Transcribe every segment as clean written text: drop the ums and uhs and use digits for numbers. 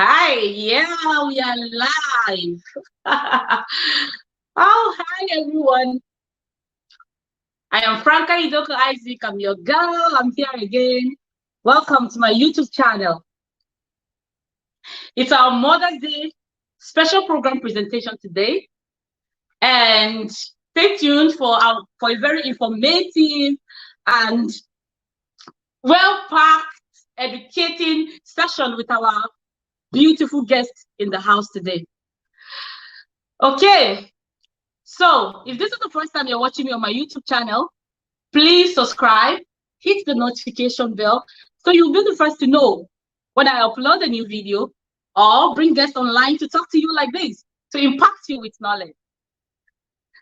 Hi, yeah, we are live. Oh, hi everyone. I am Franca Idoko Isaac. I'm your girl. I'm here again. Welcome to my YouTube channel. It's our Mother's Day special program presentation today. And stay tuned for a very informative and well-packed, educating session with our beautiful guests in the house today. Okay, so if this is the first time you're watching me on my YouTube channel, please subscribe, hit the notification bell, so you'll be the first to know when I upload a new video or bring guests online to talk to you like this, to impact you with knowledge.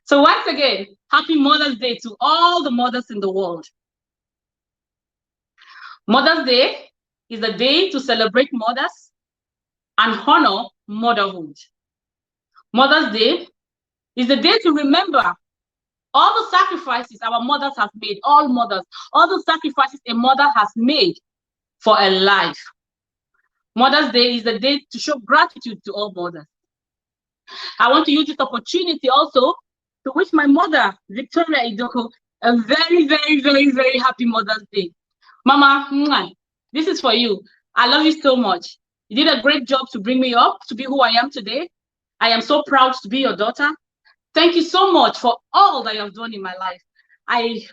So once again, happy Mother's Day to all the mothers in the world. Mother's Day is a day to celebrate mothers and honor motherhood. Mother's Day is a day to remember all the sacrifices our mothers have made, all the sacrifices a mother has made for a life. Mother's Day is a day to show gratitude to all mothers. I want to use this opportunity also to wish my mother, Victoria Idoko, a very, very, very, very happy Mother's Day. Mama, this is for you. I love you so much. You did a great job to bring me up to be who I am today. I am so proud to be your daughter. Thank you so much for all that you have done in my life. I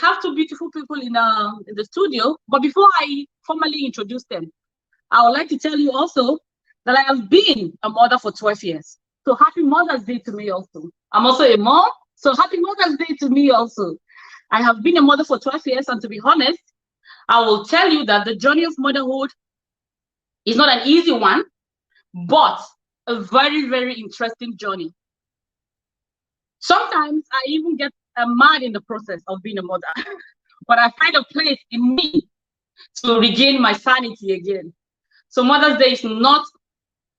have two beautiful people in the studio, but before I formally introduce them, I would like to tell you also that I have been a mother for 12 years. So happy Mother's Day to me also. I'm also a mom, so happy Mother's Day to me also. I have been a mother for 12 years, and to be honest, I will tell you that the journey of motherhood is not an easy one, but a very, very interesting journey. Sometimes I even get mad in the process of being a mother, but I find a place in me to regain my sanity again. So Mother's Day is not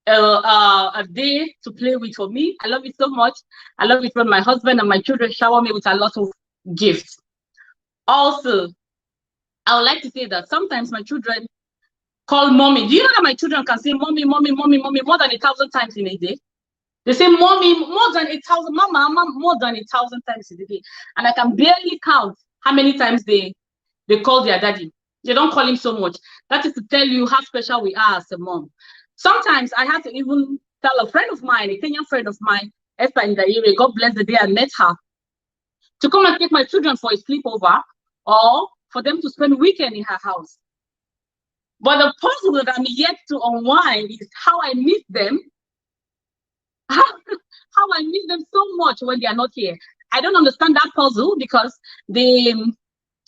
a day to play with for me. I love it so much. I love it when my husband and my children shower me with a lot of gifts. Also, I would like to say that sometimes my children call mommy. Do you know that my children can say mommy, mommy, mommy, mommy more than 1,000 times in a day? They say mommy more than 1,000, mama more than 1,000 times in a day. And I can barely count how many times they call their daddy. They don't call him so much. That is to tell you how special we are as a mom. Sometimes I have to even tell a friend of mine, a Kenyan friend of mine, Esther in the area, God bless the day I met her, to come and take my children for a sleepover or for them to spend weekend in her house. But the puzzle that I'm yet to unwind is how I miss them, how I miss them so much when they are not here. I don't understand that puzzle because they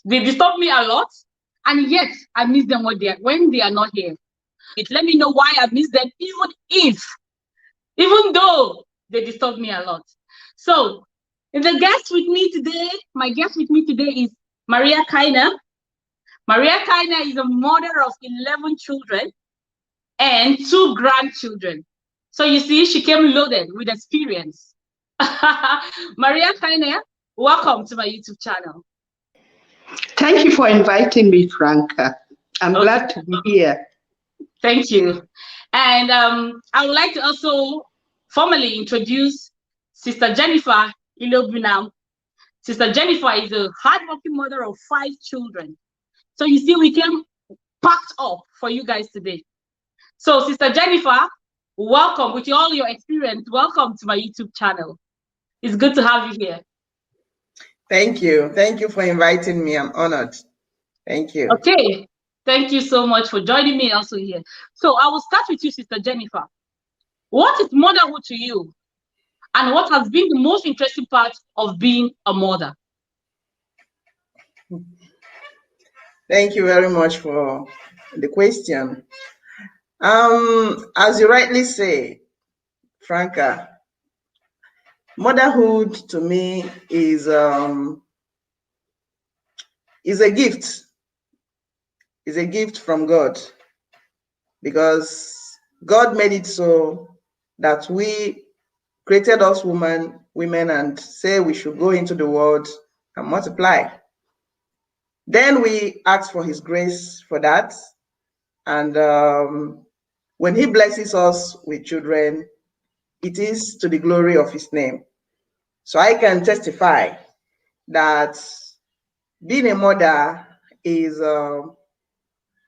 disturb me a lot, and yet I miss them when they are not here. Let me know why I miss them, even though they disturb me a lot. So, the guest with me today, my guest with me today is Maria Kaine. Maria Kaine is a mother of 11 children and 2 grandchildren. So you see, she came loaded with experience. Maria Kaine, welcome to my YouTube channel. Thank you for inviting me, Franca. I'm glad to be here. Thank you. And I would like to also formally introduce Sister Jennifer Iloegbunam. Sister Jennifer is a hardworking mother of 5 children. So you see, we came packed up for you guys today. So Sister Jennifer, welcome with all your experience. Welcome to my YouTube channel. It's good to have you here. Thank you. Thank you for inviting me. I'm honored. Thank you. Okay. Thank you so much for joining me also here. So I will start with you, Sister Jennifer. What is motherhood to you? And what has been the most interesting part of being a mother? Thank you very much for the question. As you rightly say, Franca, motherhood to me is a gift. It's a gift from God, because God made it so that we created us women and say we should go into the world and multiply. Then we ask for his grace for that. And when he blesses us with children, it is to the glory of his name. So I can testify that being a mother is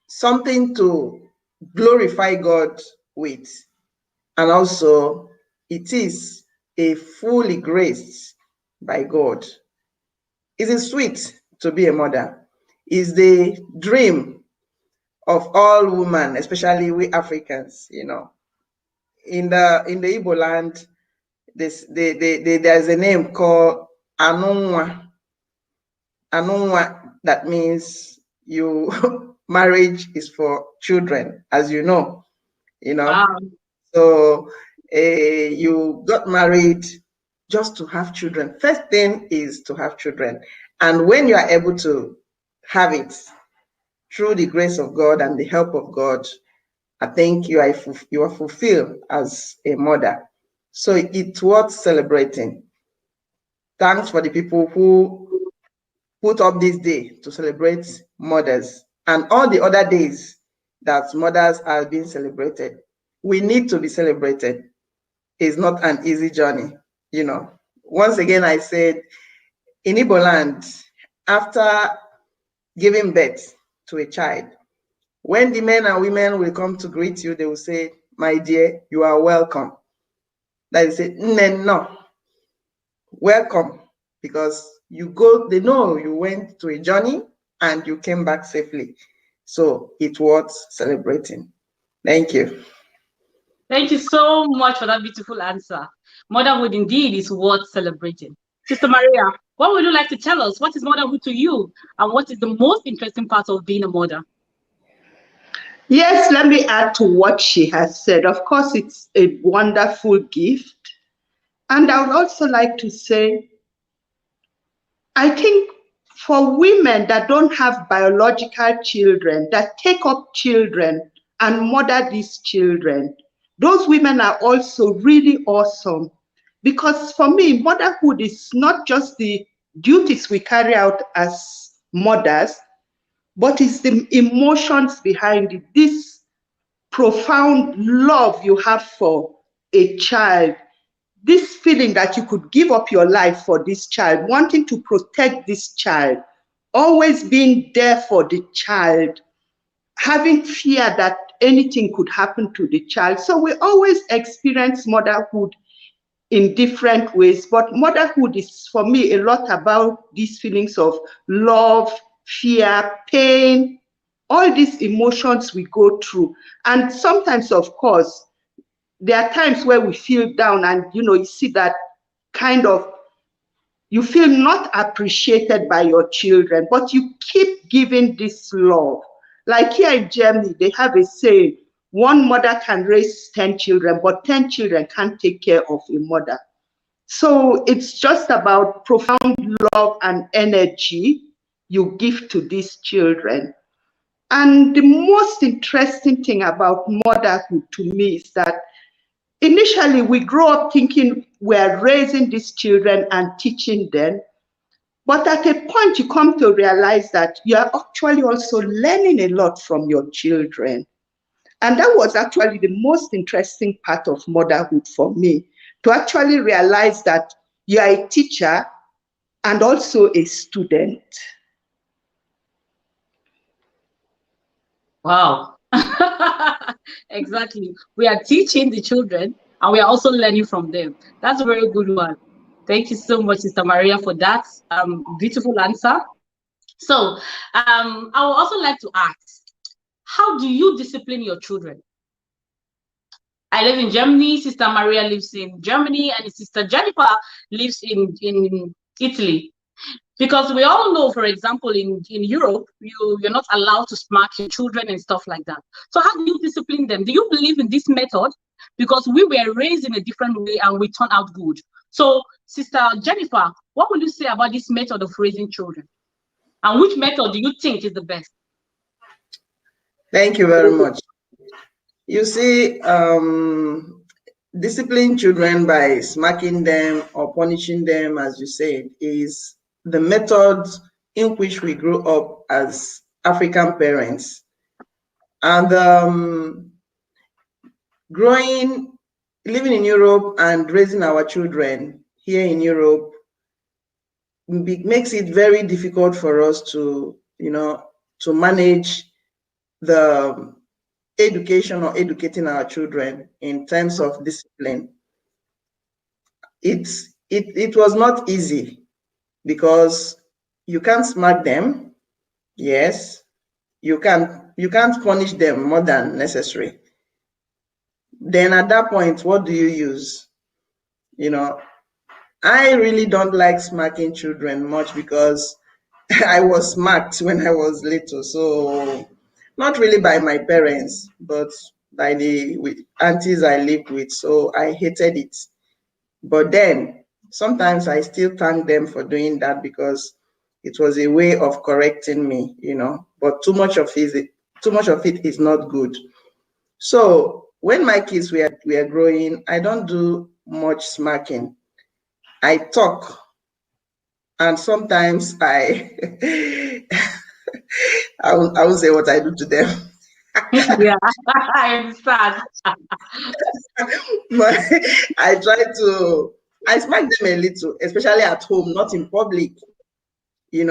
something to glorify God with. And also, it is a fully graced by God. It is sweet to be a mother. It's the dream of all women, especially we Africans, you know. In the Igbo land, there's a name called Anunwa. Anunwa, that means you marriage is for children, as you know. Wow. So you got married just to have children. First thing is to have children. And when you are able to have it through the grace of God and the help of God, I think you are fulfilled as a mother. So it's worth celebrating. Thanks for the people who put up this day to celebrate mothers and all the other days that mothers are being celebrated. We need to be celebrated. It's not an easy journey, you know. Once again, I said, in Igbo land, after giving birth to a child, when the men and women will come to greet you, they will say, "My dear, you are welcome." That is it, no, welcome, because you go, they know you went to a journey and you came back safely. So it was celebrating. Thank you. Thank you so much for that beautiful answer. Motherhood indeed is worth celebrating. Sister Maria, what would you like to tell us? What is motherhood to you? And what is the most interesting part of being a mother? Yes, let me add to what she has said. Of course, it's a wonderful gift. And I would also like to say, I think for women that don't have biological children, that take up children and mother these children, those women are also really awesome. Because for me, motherhood is not just the duties we carry out as mothers, but it's the emotions behind it. This profound love you have for a child, this feeling that you could give up your life for this child, wanting to protect this child, always being there for the child, having fear that anything could happen to the child. So we always experience motherhood in different ways, but motherhood is for me a lot about these feelings of love, fear, pain, all these emotions we go through. And sometimes, of course, there are times where we feel down and you see that kind of, you feel not appreciated by your children, but you keep giving this love. Like here in Germany, they have a saying, one mother can raise 10 children, but 10 children can't take care of a mother. So it's just about profound love and energy you give to these children. And the most interesting thing about motherhood to me is that initially we grow up thinking we're raising these children and teaching them. But at a point, you come to realize that you are actually also learning a lot from your children. And that was actually the most interesting part of motherhood for me, to actually realize that you are a teacher and also a student. Wow. Exactly. We are teaching the children and we are also learning from them. That's a very good one. Thank you so much, Sister Maria, for that beautiful answer. So I would also like to ask, how do you discipline your children? I live in Germany, Sister Maria lives in Germany, and Sister Jennifer lives in Italy. Because we all know, for example, in Europe, you're not allowed to smack your children and stuff like that. So how do you discipline them? Do you believe in this method? Because we were raised in a different way and we turn out good. So, Sister Jennifer, what will you say about this method of raising children? And which method do you think is the best? Thank you very much. You see, disciplining children by smacking them or punishing them, as you said, is the method in which we grew up as African parents. And living in Europe and raising our children here in Europe makes it very difficult for us to, to manage the education or educating our children in terms of discipline. It was not easy because you can't smack them. Yes, you can't punish them more than necessary. Then at that point, what do you use? I really don't like smacking children much because I was smacked when I was little. So not really by my parents, but by the aunties I lived with. So I hated it. But then sometimes I still thank them for doing that because it was a way of correcting me, But too much of it is not good. So when my kids were growing, I don't do much smacking. I talk, and sometimes I will say what I do to them. Yeah, I understand. But I smack them a little, especially at home, not in public. You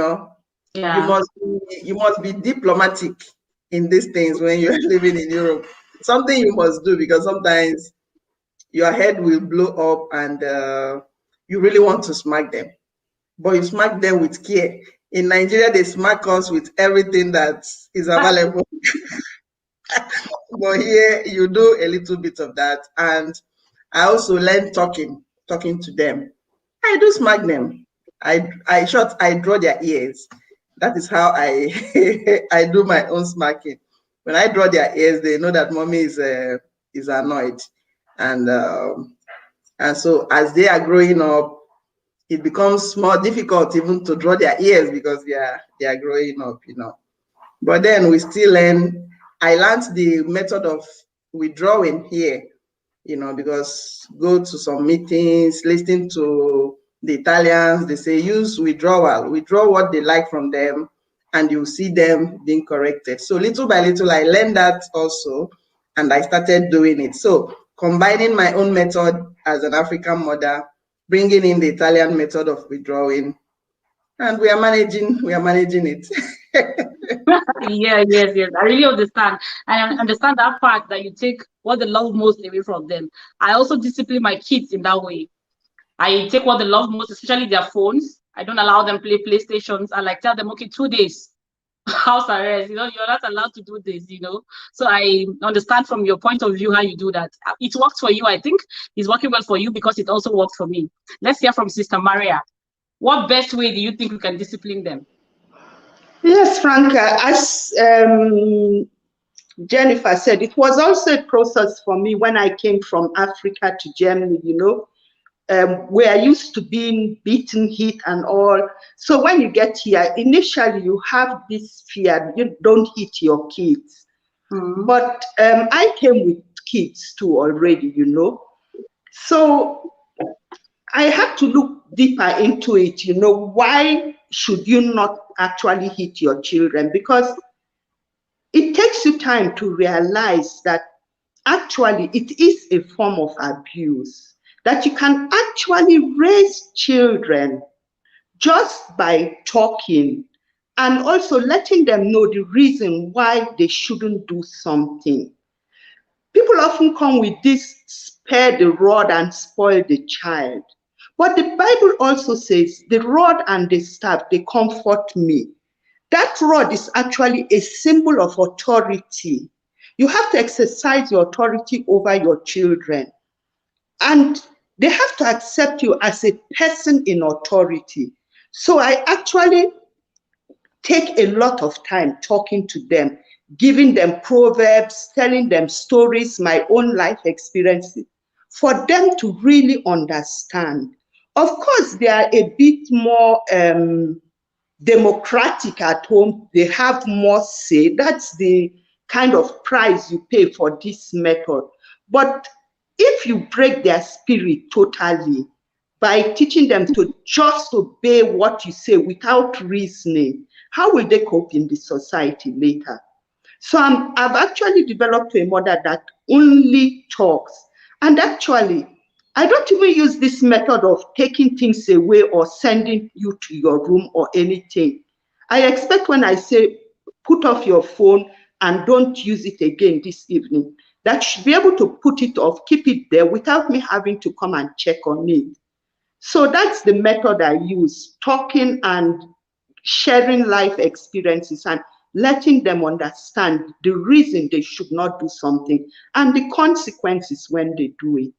Yeah. must be diplomatic in these things when you're living in Europe. Something you must do because sometimes your head will blow up and you really want to smack them, but you smack them with care. In Nigeria, they smack us with everything that is available. But here you do a little bit of that. And I also learned talking to them. I do smack them. I draw their ears. That is how I I do my own smacking. When I draw their ears, they know that mommy is annoyed, and so as they are growing up, it becomes more difficult even to draw their ears because they are growing up. But then we still learn. I learned the method of withdrawing here, because go to some meetings, listen to the Italians, they say use withdrawal, withdraw what they like from them, and you see them being corrected. So little by little, I learned that also, and I started doing it. So combining my own method as an African mother, bringing in the Italian method of withdrawing, and we are managing it. Yeah, yes. I really understand. And I understand that part that you take what they love most away from them. I also discipline my kids in that way. I take what they love most, especially their phones. I don't allow them play PlayStations. I like tell them, okay, 2 days house arrest. You're not allowed to do this. So I understand from your point of view how you do that. It works for you. I think it's working well for you because it also works for me. Let's hear from Sister Maria. What best way do you think we can discipline them? Yes, Franca, as Jennifer said, it was also a process for me when I came from Africa to Germany, we're used to being beaten, hit, and all. So when you get here, initially you have this fear, you don't hit your kids. But I came with kids too already. So I had to look deeper into it, why should you not actually hit your children? Because it takes you time to realize that actually it is a form of abuse, that you can actually raise children just by talking and also letting them know the reason why they shouldn't do something. People often come with this spare the rod and spoil the child. But the Bible also says the rod and the staff, they comfort me. That rod is actually a symbol of authority. You have to exercise your authority over your children. And they have to accept you as a person in authority. So I actually take a lot of time talking to them, giving them proverbs, telling them stories, my own life experiences, for them to really understand. Of course, they are a bit more democratic at home. They have more say. That's the kind of price you pay for this method. But if you break their spirit totally by teaching them to just obey what you say without reasoning, how will they cope in the society later? So I've actually developed a mother that only talks. And actually, I don't even use this method of taking things away or sending you to your room or anything. I expect when I say, put off your phone and don't use it again this evening, that you should be able to put it off, keep it there without me having to come and check on it. So that's the method I use, talking and sharing life experiences and letting them understand the reason they should not do something and the consequences when they do it.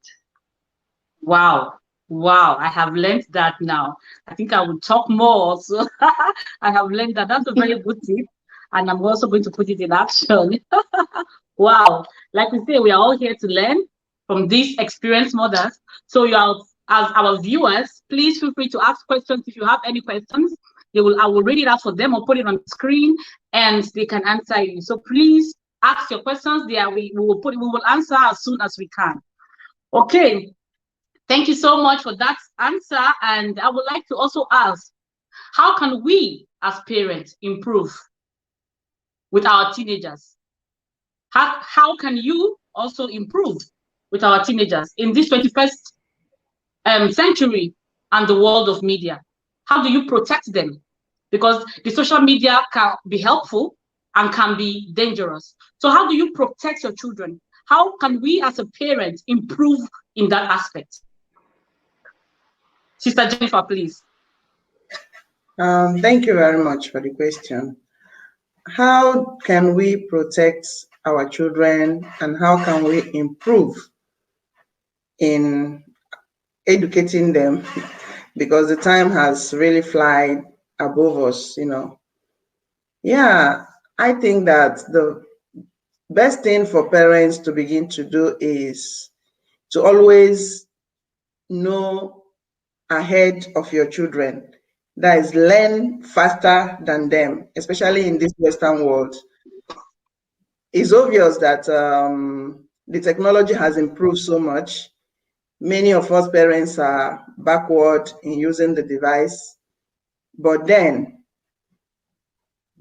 Wow. Wow. I have learned that now. I think I will talk more also. I have learned that. That's a very good tip. And I'm also going to put it in action. Wow. Like we say, we are all here to learn from these experienced mothers. So you are, as our viewers, please feel free to ask questions. If you have any questions, I will read it out for them or put it on the screen and they can answer you. So please ask your questions there. We will answer as soon as we can. Okay. Thank you so much for that answer. And I would like to also ask, how can we as parents improve with our teenagers? How can you also improve with our teenagers in this 21st century and the world of media? How do you protect them? Because the social media can be helpful and can be dangerous. So how do you protect your children? How can we as a parent improve in that aspect? Sister Jennifer, please. Thank you very much for the question. How can we protect our children and how can we improve in educating them? Because the time has really flied above us, Yeah, I think that the best thing for parents to begin to do is to always know ahead of your children. That is, learn faster than them, especially in this Western world. It's obvious that the technology has improved so much. Many of us parents are backward in using the device, but then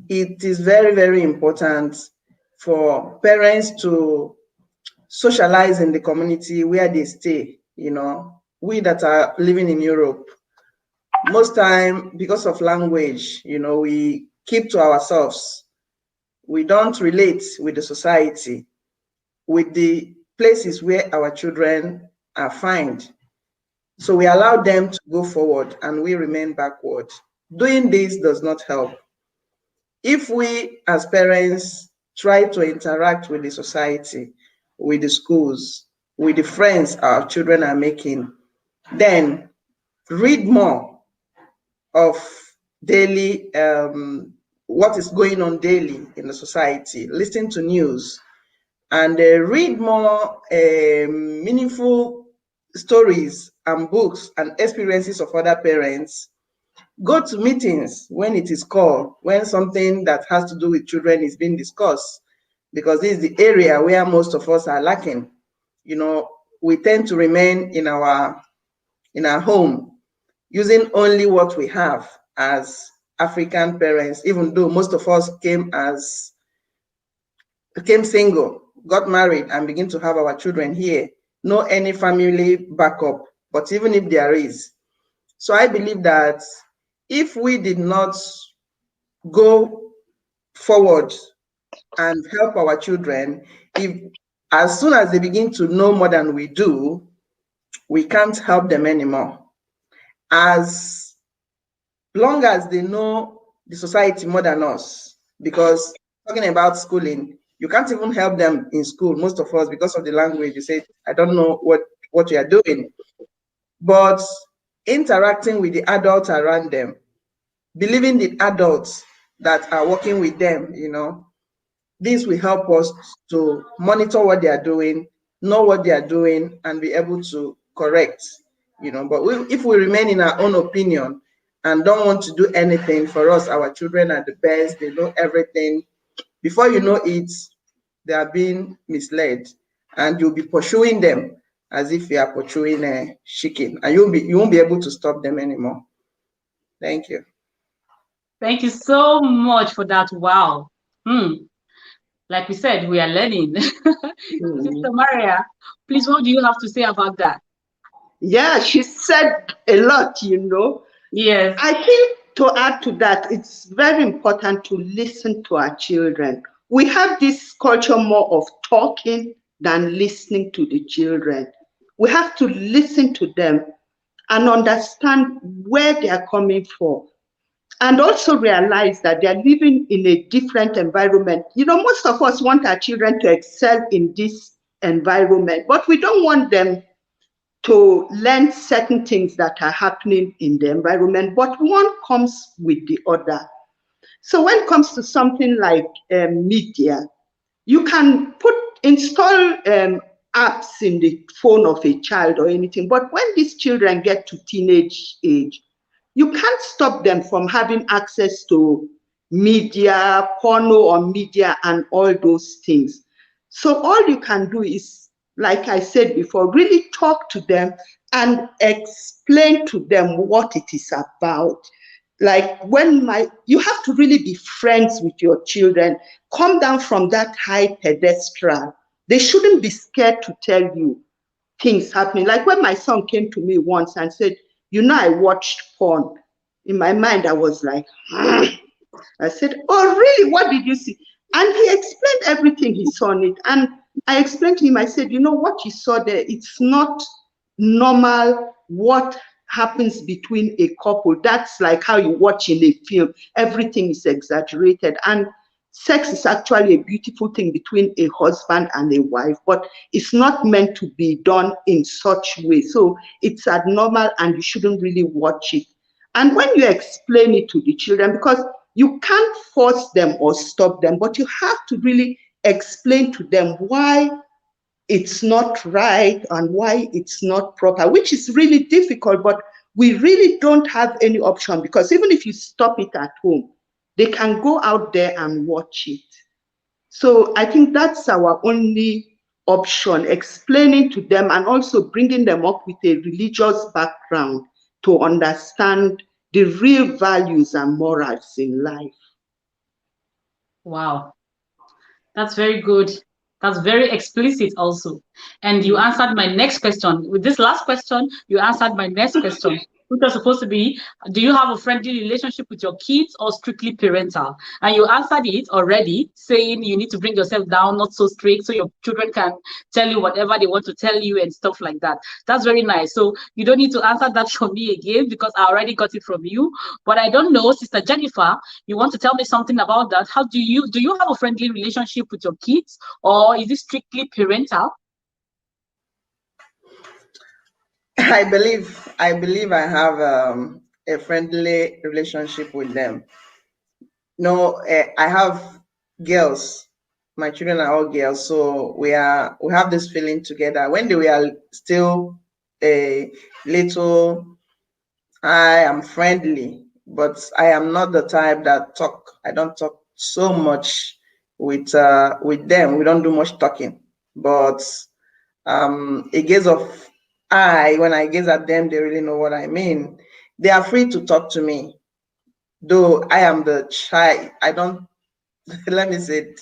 it is very, very important for parents to socialize in the community where they stay. We that are living in Europe, most time because of language, we keep to ourselves. We don't relate with the society, with the places where our children are found. So we allow them to go forward and we remain backward. Doing this does not help. If we as parents try to interact with the society, with the schools, with the friends our children are making, then read more of daily, what is going on daily in the society, listen to news, and read more meaningful stories and books and experiences of other parents. Go to meetings when it is called, when something that has to do with children is being discussed, because this is the area where most of us are lacking. We tend to remain in our home, using only what we have as African parents, even though most of us came single, got married, and begin to have our children here. No any family backup, but even if there is. So I believe that if we did not go forward and help our children, as soon as they begin to know more than we do, we can't help them anymore. As long as they know the society more than us, because talking about schooling, you can't even help them in school, most of us, because of the language. You say, I don't know what you are doing. But interacting with the adults around them, believing the adults that are working with them, this will help us to monitor what they are doing, know what they are doing, and be able to correct, But if we remain in our own opinion and don't want to do anything for us, our children are the best, they know everything. Before you know it, they are being misled, and you'll be pursuing them as if you are pursuing a chicken, and you won't be able to stop them anymore. Thank you. Thank you so much for that. Wow. Like we said, we are learning. Sister Maria, please, what do you have to say about that? Yeah, she said a lot, Yes. I think to add to that, it's very important to listen to our children. We have this culture more of talking than listening to the children. We have to listen to them and understand where they are coming from, and also realize that they are living in a different environment. Most of us want our children to excel in this environment, but we don't want them to learn certain things that are happening in the environment, but one comes with the other. So when it comes to something like media, you can install apps in the phone of a child or anything, but when these children get to teenage age, you can't stop them from having access to media, porno or media, and all those things. So all you can do is, like I said before, really talk to them and explain to them what it is about. Like you have to really be friends with your children, come down from that high pedestal. They shouldn't be scared to tell you things happening. Like when my son came to me once and said, I watched porn. In my mind, I was like, I said, oh, really? What did you see? And he explained everything he saw on it. And I explained to him, I said, what you saw there, it's not normal what happens between a couple. That's like how you watch in a film. Everything is exaggerated. And sex is actually a beautiful thing between a husband and a wife, but it's not meant to be done in such way. So it's abnormal and you shouldn't really watch it. And when you explain it to the children, because you can't force them or stop them, but you have to really explain to them why it's not right and why it's not proper, which is really difficult, but we really don't have any option, because even if you stop it at home, they can go out there and watch it. So I think that's our only option, explaining to them and also bringing them up with a religious background to understand the real values and morals in life. Wow. That's very good. That's very explicit also. And you answered my next question. With this last question, you answered my next question, which was supposed to be, do you have a friendly relationship with your kids or strictly parental? And you answered it already, saying you need to bring yourself down, not so strict, so your children can tell you whatever they want to tell you and stuff like that. That's very nice. So you don't need to answer that for me again, because I already got it from you. But I don't know, Sister Jennifer, you want to tell me something about that? How do you have a friendly relationship with your kids, or is it strictly parental? I believe I have a friendly relationship with them. No, I have girls. My children are all girls, so we have this feeling together. When they were still a little, I am friendly, but I am not the type that talk. I don't talk so much with them. We don't do much talking, but a gaze of eye, when I gaze at them, they really know what I mean. They are free to talk to me, though I am the shy. I don't, let me say it,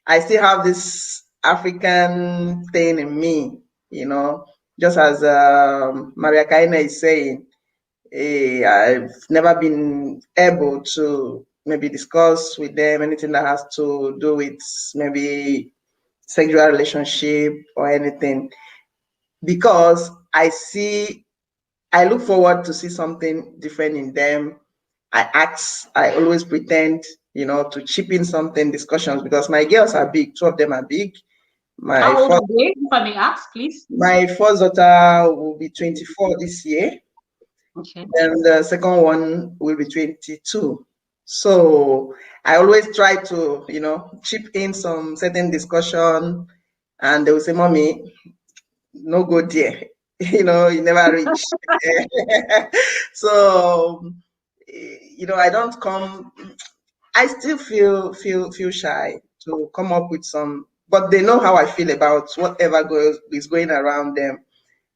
I still have this African thing in me, just as Maria Kaine is saying. I've never been able to maybe discuss with them anything that has to do with maybe sexual relationship or anything, because I look forward to see something different in them. I always pretend, to chip in something, discussions, because my girls are big. Two of them are big. How old are they, if I may ask, please? My first daughter will be 24 this year. Okay. And the second one will be 22. So I always try to, chip in some certain discussion, and they will say, "Mommy, no go there." You never reach. So, I don't come. I still feel shy to come up with some, but they know how I feel about whatever is going around them.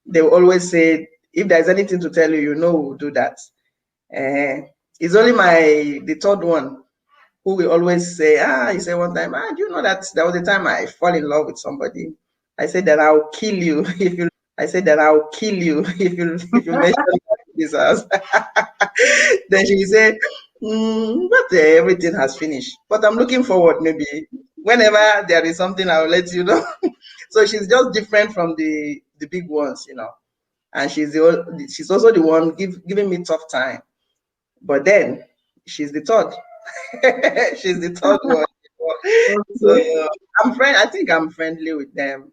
They will always say, if there's anything to tell you, we'll do that. It's only the third one who will always say, he said one time, do you know that there was a time I fall in love with somebody? I said that I'll kill you if you. I said that I'll kill you if you mention this house. Then she said, but everything has finished. But I'm looking forward. Maybe whenever there is something, I'll let you know. So she's just different from the big ones, and she's also the one giving me tough time. But then she's the third. She's the third one. So I think I'm friendly with them.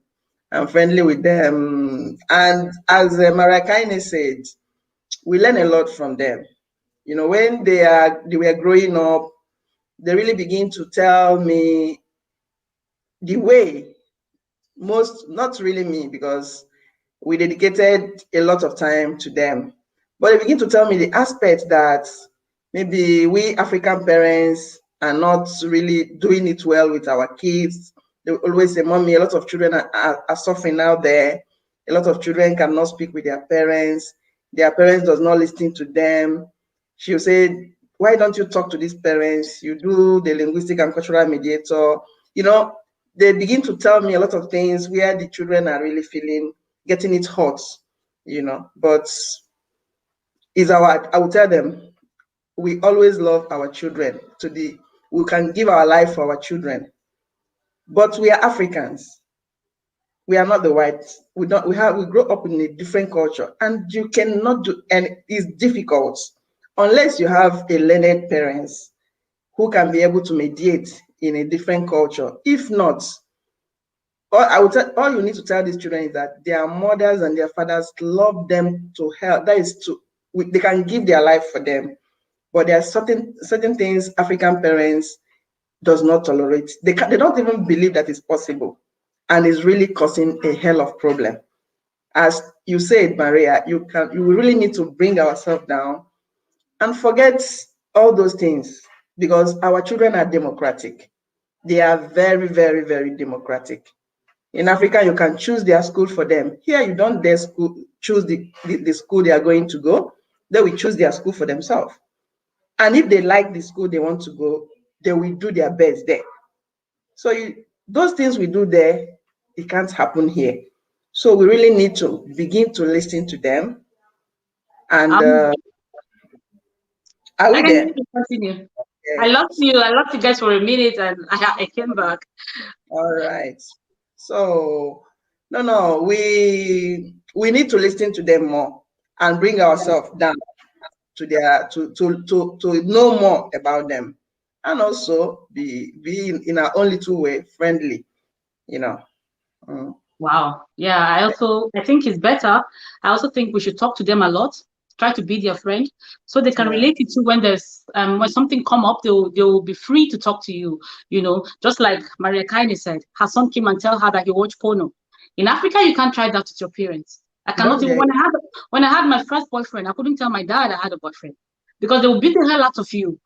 I'm friendly with them. And as Mariah Kaine said, we learn a lot from them. When they were growing up, they really begin to tell me the way not really me, because we dedicated a lot of time to them, but they begin to tell me the aspect that maybe we African parents are not really doing it well with our kids. They always say, Mommy, a lot of children are suffering out there. A lot of children cannot speak with their parents does not listen to them. She'll say, why don't you talk to these parents? You do the linguistic and cultural mediator. They begin to tell me a lot of things where the children are really getting it hot, but I will tell them, we always love our children we can give our life for our children, but we are Africans. We are not the whites. We grow up in a different culture, and you cannot do, and it's difficult unless you have a learned parents who can be able to mediate in a different culture. If not, all you need to tell these children is that their mothers and their fathers love them to help. They can give their life for them, but there are certain things African parents does not tolerate. They don't even believe that it's possible, and it's really causing a hell of problem. As you said, Maria, you really need to bring ourselves down and forget all those things, because our children are democratic. They are very, very, very democratic. In Africa, you can choose their school for them. Here, you don't dare choose the school they are going to go. They will choose their school for themselves. And if they like the school they want to go, they will do their best there. So those things we do there, it can't happen here. So we really need to begin to listen to them. And are we there? Continue. Yes. I lost you guys for a minute, and I came back. All right. So no, we need to listen to them more and bring ourselves down to to know more about them, and also be in our own little way friendly, Wow. Yeah, I think it's better. I also think we should talk to them a lot, try to be their friend, so they can relate it to when there's when something come up, they'll be free to talk to you. Just like Mariah Kaine said, her son came and tell her that he watched porno. In Africa, you can't try that with your parents. I cannot even when I had my first boyfriend, I couldn't tell my dad I had a boyfriend, because they will beat the hell out of you.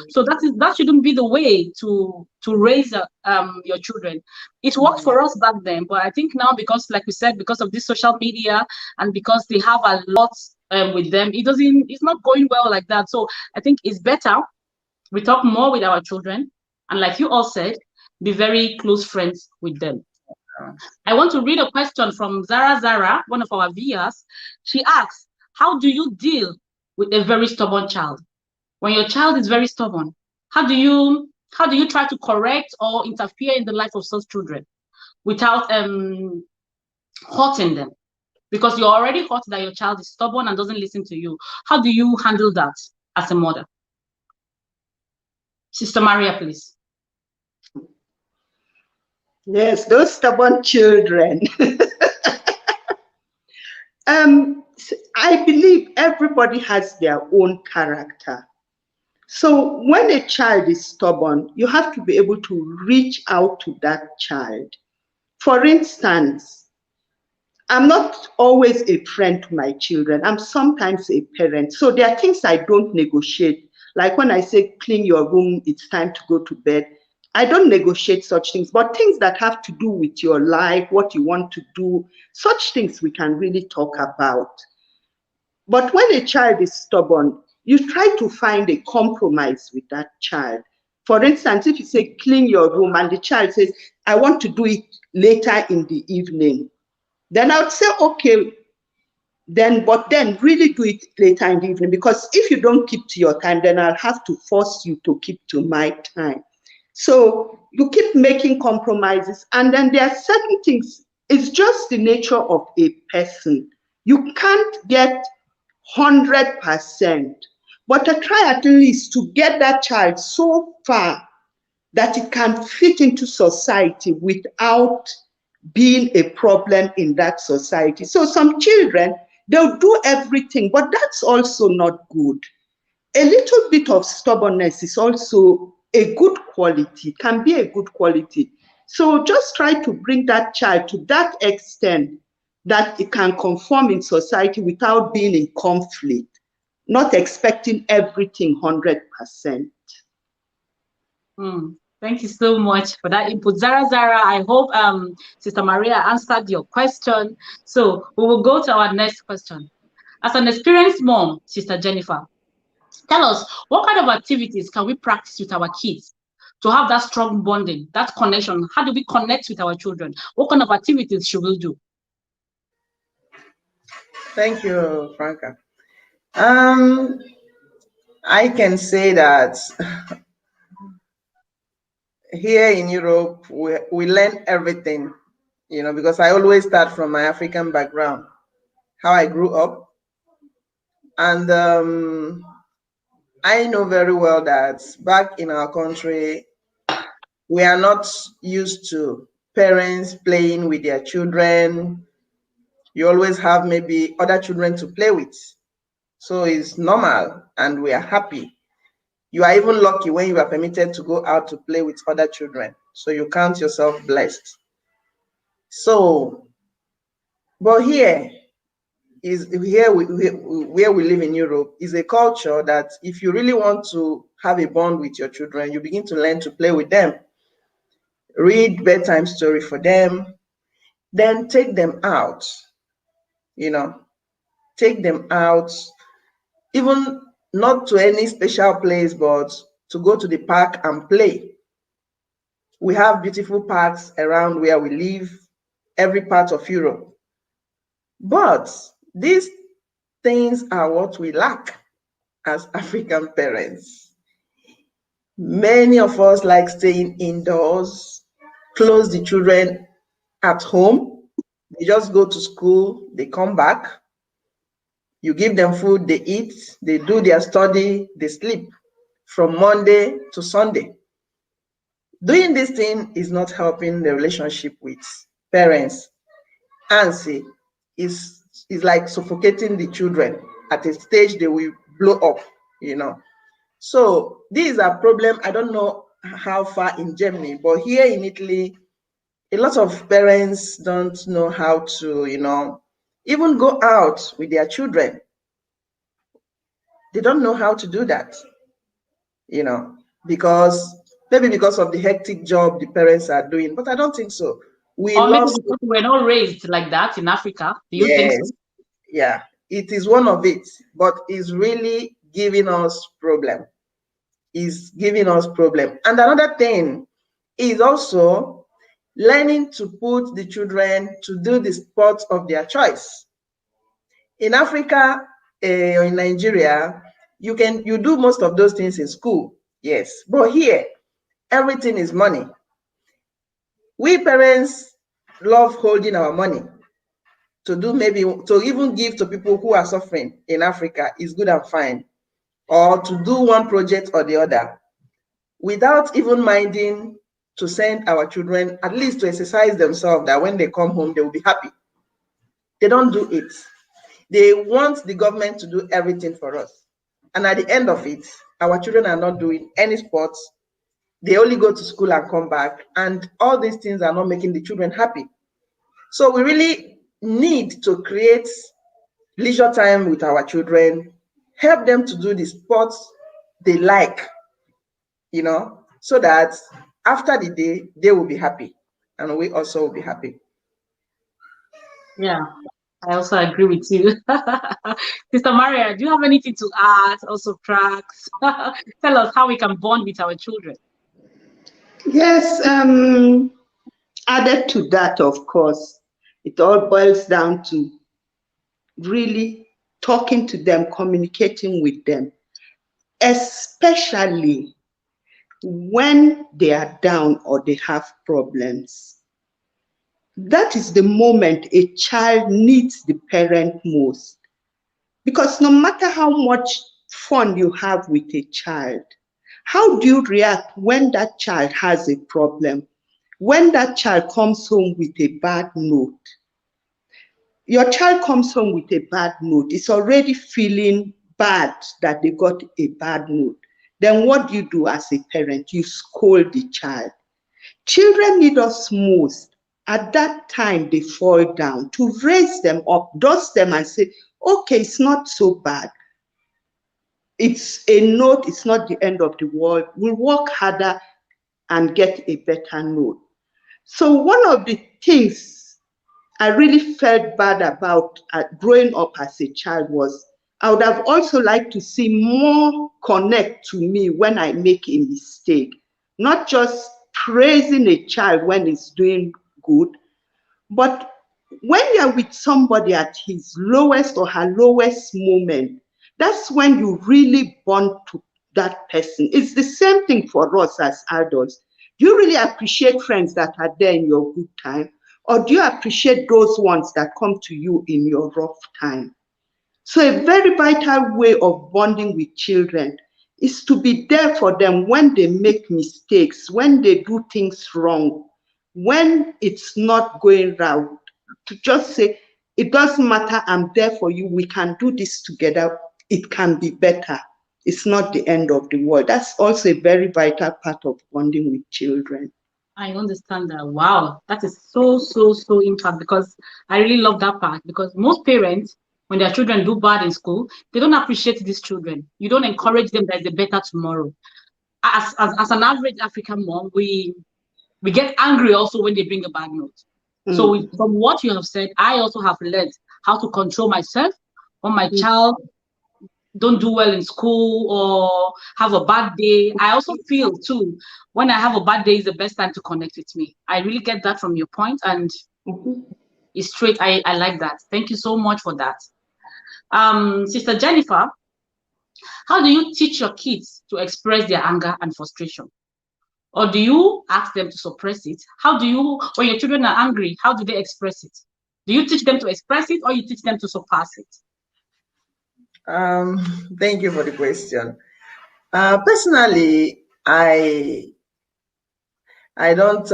So that shouldn't be the way to raise your children. It worked for us back then, but I think now, because like we said, because of this social media and because they have a lot with them, it's not going well like that. So I think it's better we talk more with our children, and like you all said, be very close friends with them. I want to read a question from Zara, one of our viewers. She asks, how do you deal with a very stubborn child? When your child is very stubborn, how do you try to correct or interfere in the life of such children without hurting them? Because you're already hurt that your child is stubborn and doesn't listen to you. How do you handle that as a mother? Sister Maria, please. Yes, those stubborn children. I believe everybody has their own character. So when a child is stubborn, you have to be able to reach out to that child. For instance, I'm not always a friend to my children. I'm sometimes a parent. So there are things I don't negotiate. Like when I say, clean your room, it's time to go to bed. I don't negotiate such things, but things that have to do with your life, what you want to do, such things we can really talk about. But when a child is stubborn, you try to find a compromise with that child. For instance, if you say clean your room and the child says, I want to do it later in the evening, then I would say, okay, but then really do it later in the evening, because if you don't keep to your time, then I'll have to force you to keep to my time. So you keep making compromises, and then there are certain things, it's just the nature of a person. You can't get 100%, but I try at least to get that child so far that it can fit into society without being a problem in that society. So some children, they'll do everything, but that's also not good. A little bit of stubbornness is also a good quality, can be a good quality. So just try to bring that child to that extent that it can conform in society without being in conflict, not expecting everything 100%. Thank you so much for that input. Zara, I hope Sister Maria answered your question. So we will go to our next question. As an experienced mom, Sister Jennifer, tell us, what kind of activities can we practice with our kids to have that strong bonding, that connection? How do we connect with our children? What kind of activities should we do? Thank you, Franca. I can say that here in Europe, we learn everything, because I always start from my African background, how I grew up. And I know very well that back in our country, we are not used to parents playing with their children. You always have maybe other children to play with. So it's normal and we are happy. You are even lucky when you are permitted to go out to play with other children. So you count yourself blessed. So, but where we live in Europe is a culture that if you really want to have a bond with your children, you begin to learn to play with them, read bedtime story for them, then take them out, take them out, even not to any special place, but to go to the park and play. We have beautiful parks around where we live, every part of Europe. But these things are what we lack as African parents. Many of us like staying indoors, close the children at home. They just go to school, they come back. You give them food, they eat, they do their study, they sleep from Monday to Sunday. Doing this thing is not helping the relationship with parents. And see, is like suffocating the children. At a stage, they will blow up, So these are problems. I don't know how far in Germany, but here in Italy, a lot of parents don't know how to, even go out with their children. They don't know how to do that, because maybe because of the hectic job the parents are doing, but I don't think so. Or maybe because we're not raised like that in Africa. Do you think so? Yeah, it is one of it, but it's really giving us problem. Is giving us problem. And another thing is also learning to put the children to do the sports of their choice. In Africa, or in Nigeria, you do most of those things in school, yes, but here everything is money. We parents love holding our money to do, maybe to even give to people who are suffering in Africa is good and fine, or to do one project or the other, without even minding to send our children at least to exercise themselves, that when they come home, they will be happy. They don't do it. They want the government to do everything for us. And at the end of it, our children are not doing any sports. They only go to school and come back. And all these things are not making the children happy. So we really need to create leisure time with our children, help them to do the sports they like, so that after the day, they will be happy and we also will be happy. Yeah, I also agree with you. Sister Maria, do you have anything to add or subtract? Tell us how we can bond with our children. Yes, added to that, of course, it all boils down to really talking to them, communicating with them, especially when they are down or they have problems. That is the moment a child needs the parent most. Because no matter how much fun you have with a child, how do you react when that child has a problem? When that child comes home with a bad note, your child comes home with a bad note, it's already feeling bad that they got a bad note. Then what do you do as a parent? You scold the child. Children need us most. At that time, they fall down to raise them up, dust them, and say, okay, it's not so bad. It's a note, it's not the end of the world. We'll work harder and get a better note. So, one of the things I really felt bad about growing up as a child was I would have also liked to see more connect to me when I make a mistake, not just praising a child when he's doing good, but when you're with somebody at his lowest or her lowest moment, that's when you really bond to that person. It's the same thing for us as adults. Do you really appreciate friends that are there in your good time? Or do you appreciate those ones that come to you in your rough time? So, a very vital way of bonding with children is to be there for them when they make mistakes, when they do things wrong, when it's not going right. To just say, it doesn't matter, I'm there for you, we can do this together, it can be better. It's not the end of the world. That's also a very vital part of bonding with children. I understand that. Wow, that is so, so, so impact because I really love that part because most parents, when their children do bad in school, they don't appreciate these children. You don't encourage them there's a better tomorrow. As an average African mom, we get angry also when they bring a bad note. So from what you have said, I also have learned how to control myself when my child don't do well in school or have a bad day. I also feel too when I have a bad day is the best time to connect with me. I really get that from your point and it's straight. I like that. Thank you so much for that. Sister Jennifer, how do you teach your kids to express their anger and frustration? Or do you ask them to suppress it? How do you, when your children are angry, how do they express it? Do you teach them to express it or you teach them to suppress it? Thank you for the question. Personally, I don't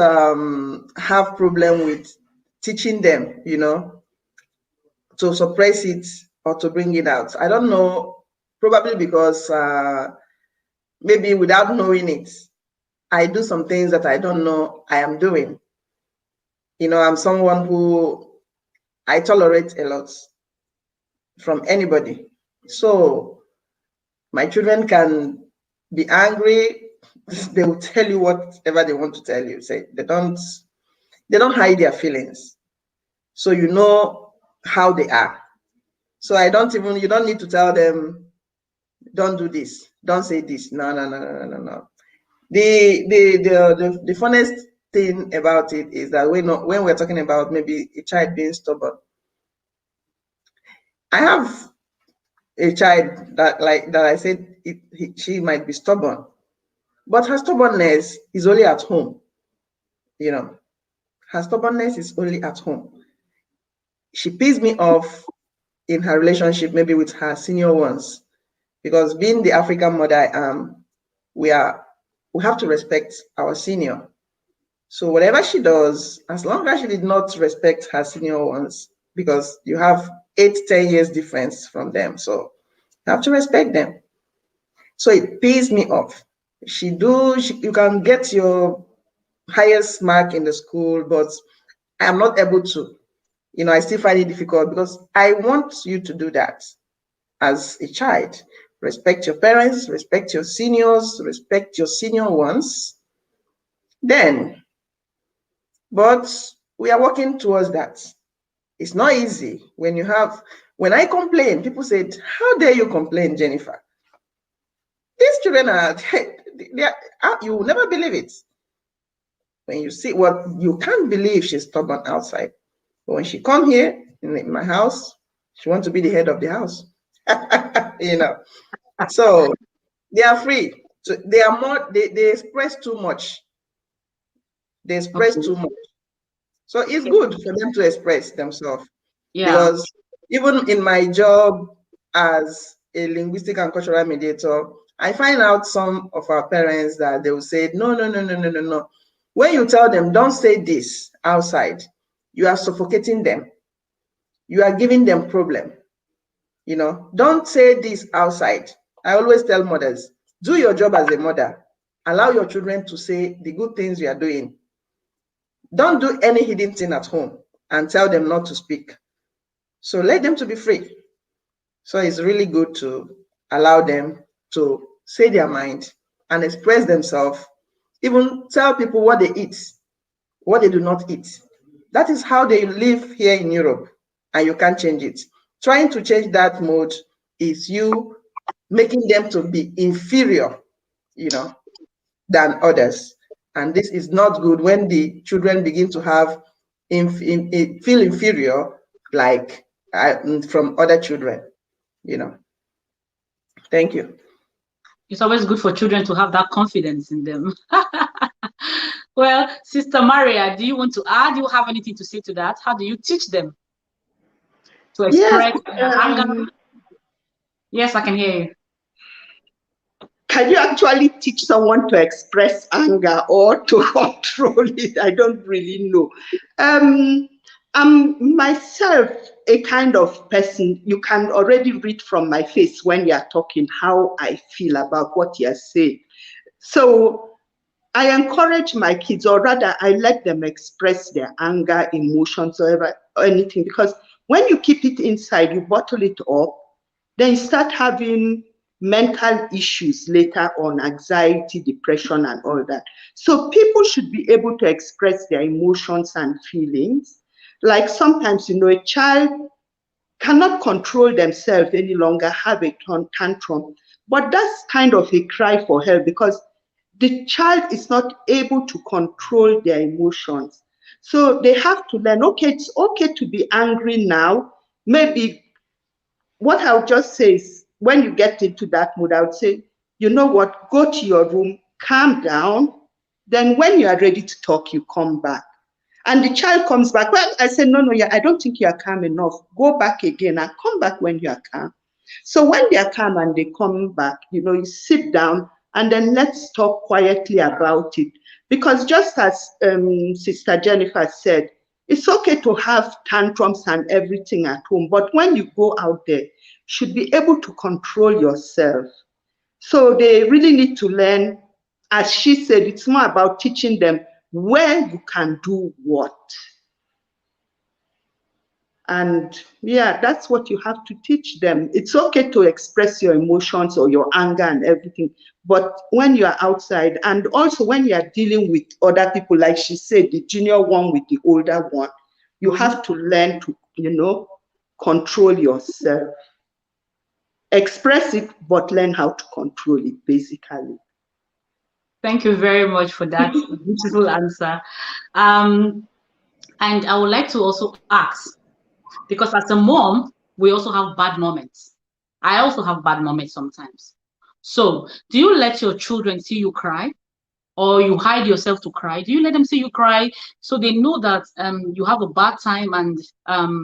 have problem with teaching them, to suppress it or to bring it out. I don't know, probably because maybe without knowing it, I do some things that I don't know I am doing. I'm someone who I tolerate a lot from anybody. So my children can be angry. They will tell you whatever they want to tell you. Say they don't hide their feelings. So you know how they are. So you don't need to tell them, don't do this, don't say this. No. The funniest thing about it is that when we're talking about maybe a child being stubborn, I have a child that I said she might be stubborn, but her stubbornness is only at home. Her stubbornness is only at home. She pisses me off in her relationship, maybe with her senior ones, because being the African mother I am, we have to respect our senior. So whatever she does, as long as she did not respect her senior ones, because you have 8-10 years difference from them, so you have to respect them. So it pisses me off. You can get your highest mark in the school, but I am not able to. I still find it difficult because I want you to do that as a child. Respect your parents, respect your seniors, respect your senior ones. But we are working towards that. It's not easy when I complain, people said, how dare you complain, Jennifer? These children you will never believe it. When you see what, you can't believe she's stubborn outside. But when she come here in my house, she wants to be the head of the house. You know. So they are free. So they are more, they express too much. They express Okay. too much. So it's Okay. good for them to express themselves. Yeah. Because even in my job as a linguistic and cultural mediator, I find out some of our parents that they will say, no, no, no, no, no, no, no. When you tell them, don't say this outside, you are suffocating them. You are giving them problem. You know, don't say this outside. I always tell mothers, do your job as a mother. Allow your children to say the good things you are doing. Don't do any hidden thing at home and tell them not to speak. So let them to be free. So it's really good to allow them to say their mind and express themselves, even tell people what they eat, what they do not eat. That is how they live here in Europe, and you can't change it. Trying to change that mode is you making them to be inferior, you know, than others. And this is not good when the children begin to have feel inferior, like from other children, you know. Thank you. It's always good for children to have that confidence in them. Well, Sister Maria, do you want to add? Do you have anything to say to that? How do you teach them to Yes, express anger? Yes, I can hear you. can you actually teach someone to express anger or to control it? I don't really know. I'm myself a kind of person, you can already read from my face when you're talking how I feel about what you're saying. So I encourage my kids, or rather, I let them express their anger, emotions, or anything, because when you keep it inside, you bottle it up, then you start having mental issues later on, anxiety, depression, and all that. So people should be able to express their emotions and feelings. Like sometimes, a child cannot control themselves any longer, have a tantrum. But that's kind of a cry for help, because the child is not able to control their emotions. So they have to learn, okay, it's okay to be angry now. Maybe what I would just say is, when you get into that mood, I would say, you know what, go to your room, calm down. Then when you are ready to talk, you come back. And the child comes back. Well, I said, no, no, yeah, I don't think you are calm enough. Go back again and come back when you are calm. So when they are calm and they come back, you sit down and then let's talk quietly about it. Because just as Sister Jennifer said, it's okay to have tantrums and everything at home, but when you go out there, you should be able to control yourself. So they really need to learn. As she said, it's more about teaching them where you can do what. And yeah, that's what you have to teach them. It's okay to express your emotions or your anger and everything, but when you are outside, and also when you are dealing with other people, like she said, the junior one with the older one, you have to learn to, control yourself. Express it, but learn how to control it, basically. Thank you very much for that beautiful answer. And I would like to also ask, because as a mom, we also have bad moments. I also have bad moments sometimes. So, do you let your children see you cry, or you hide yourself to cry? Do you let them see you cry so they know that you have a bad time, and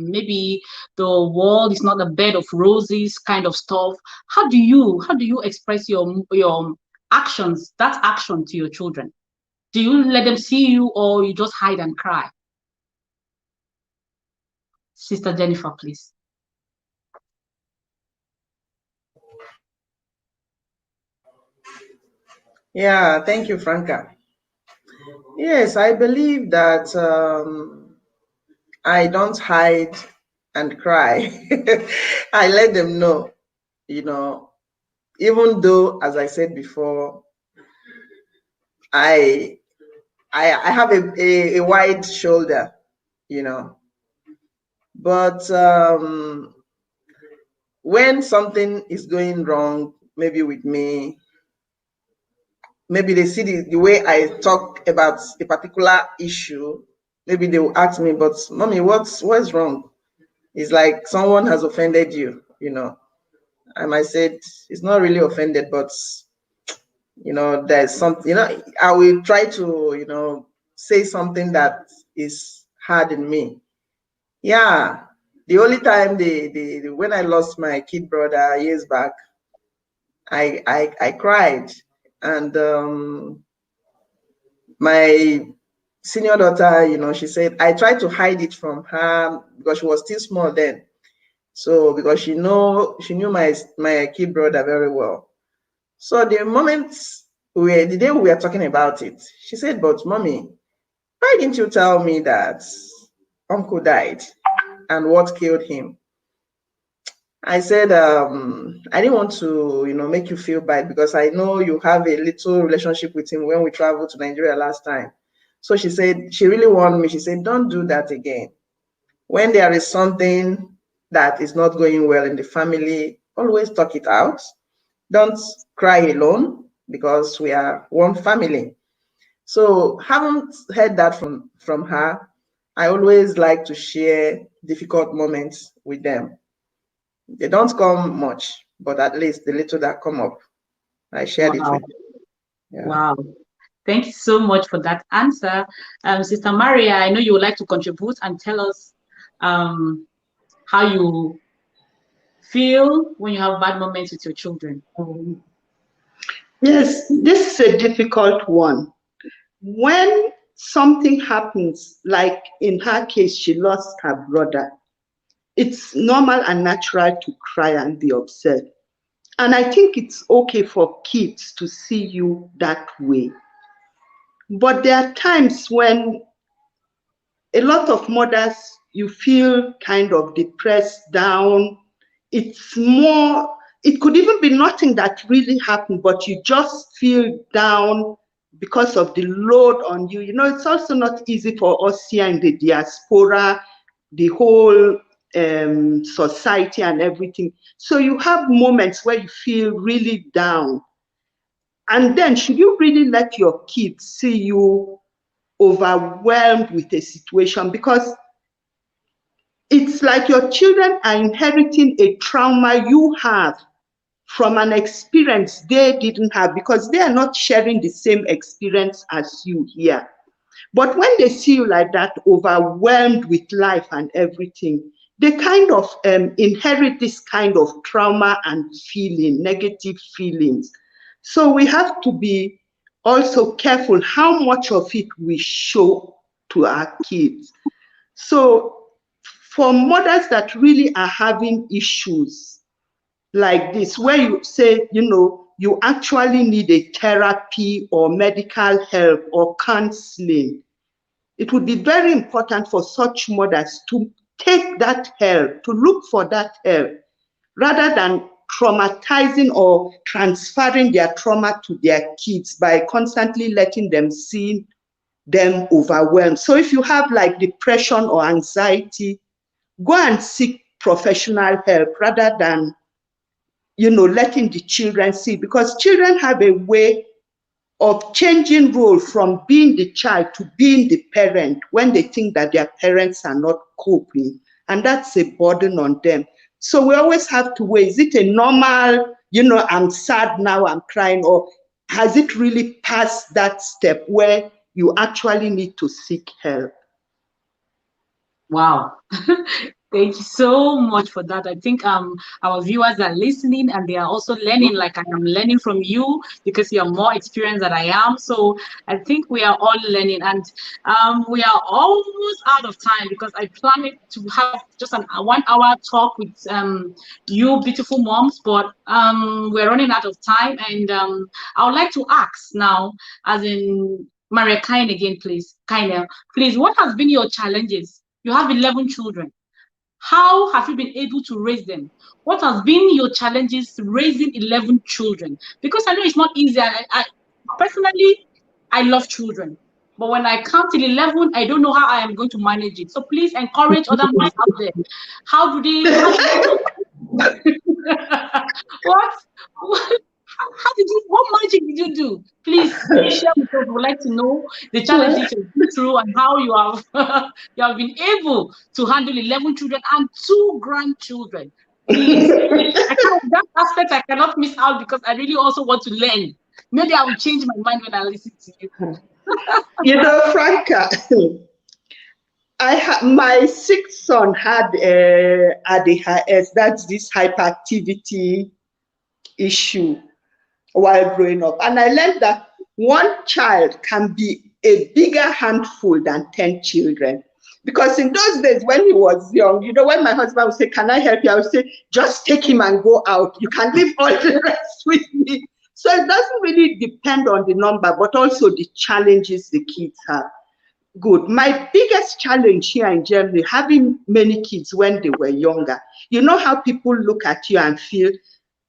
maybe the world is not a bed of roses kind of stuff? How do you express your actions, that action, to your children? Do you let them see you, or you just hide and cry? Sister Jennifer, please. Yeah, thank you, Franca. Yes, I believe that I don't hide and cry. I let them know, you know, even though, as I said before, I I have a wide shoulder, you know, but when something is going wrong, maybe with me, maybe they see the way I talk about a particular issue, maybe they will ask me, but mommy, what's wrong? It's like someone has offended you, you know. I might say it's not really offended, but you know, there's something, you know, I will try to, you know, say something that is hard in me. Yeah. The only time when I lost my kid brother years back, I cried. And my senior daughter, you know, she said, I tried to hide it from her because she was still small then. So because she knew my kid brother very well. So the day we were talking about it, she said, but mommy, why didn't you tell me that uncle died and what killed him? I said, I didn't want to, you know, make you feel bad because I know you have a little relationship with him when we traveled to Nigeria last time. So she said, she really warned me. She said, don't do that again. When there is something that is not going well in the family, always talk it out. Don't cry alone because we are one family. So haven't heard that from her. I always like to share difficult moments with them. They don't come much, but at least the little that come up, I shared it Wow. with them. Yeah. Wow. Thank you so much for that answer. Sister Maria, I know you would like to contribute and tell us how you feel when you have bad moments with your children. Yes, this is a difficult one. When something happens, like in her case, she lost her brother, it's normal and natural to cry and be upset. And I think it's okay for kids to see you that way. But there are times when a lot of mothers, you feel kind of depressed, down. It's more, it could even be nothing that really happened, but you just feel down because of the load on you. You know, it's also not easy for us here in the diaspora, the whole society and everything. So you have moments where you feel really down. And then should you really let your kids see you overwhelmed with a situation? Because it's like your children are inheriting a trauma you have from an experience they didn't have, because they are not sharing the same experience as you here. But when they see you like that, overwhelmed with life and everything, they kind of inherit this kind of trauma and feeling, negative feelings. So we have to be also careful how much of it we show to our kids. So for mothers that really are having issues like this, where you say, you know, you actually need a therapy or medical help or counseling, it would be very important for such mothers to take that help, to look for that help, rather than traumatizing or transferring their trauma to their kids by constantly letting them see them overwhelmed. So if you have like depression or anxiety, go and seek professional help rather than, you know, letting the children see, because children have a way of changing role from being the child to being the parent when they think that their parents are not coping, and that's a burden on them. So we always have to weigh, is it a normal, you know, I'm sad now, I'm crying, or has it really passed that step where you actually need to seek help? Wow. Thank you so much for that. I think our viewers are listening and they are also learning, like I am learning from you because you are more experienced than I am. So I think we are all learning, and we are almost out of time because I planned to have just a 1 hour talk with you beautiful moms, but we're running out of time, and I would like to ask now, as in Maria Kaine again, please. Kaine, please, what has been your challenges? You have 11 children. How have you been able to raise them? What has been your challenges raising 11 children? Because I know it's not easy. I personally, I love children. But when I count till 11, I don't know how I am going to manage it. So please encourage other moms out there. How do they, what? How did you, what magic did you do? Please share with us. We would like to know the challenges you've been through and how you have you have been able to handle 11 children and 2 grandchildren. Please, that aspect I cannot miss out because I really also want to learn. Maybe I will change my mind when I listen to you. You know, Franca, my sixth son had ADHS, that's this hyperactivity issue while growing up. And I learned that one child can be a bigger handful than 10 children. Because in those days when he was young, you know, when my husband would say, can I help you? I would say, just take him and go out. You can leave all the rest with me. So it doesn't really depend on the number, but also the challenges the kids have. Good. My biggest challenge here in Germany, having many kids when they were younger, you know how people look at you and feel,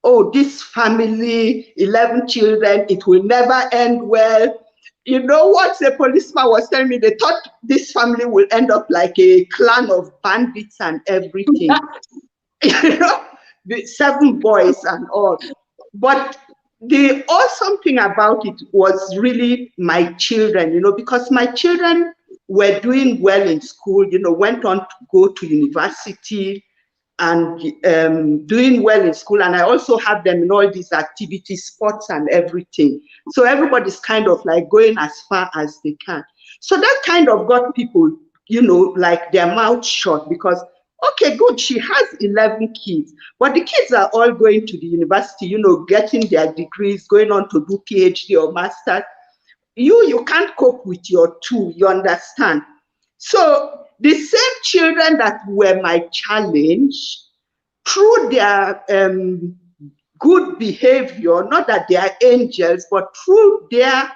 oh, this family, 11 children, it will never end well. You know what the policeman was telling me? They thought this family will end up like a clan of bandits and everything. You know, the 7 boys and all. But the awesome thing about it was really my children, you know, because my children were doing well in school, you know, went on to go to university and doing well in school. And I also have them in all these activities, sports and everything. So everybody's kind of like going as far as they can. So that kind of got people, you know, like their mouth shut because, okay, good, she has 11 kids, but the kids are all going to the university, you know, getting their degrees, going on to do PhD or master's. You can't cope with your 2, you understand? So the same children that were my challenge, through their good behavior, not that they are angels, but through their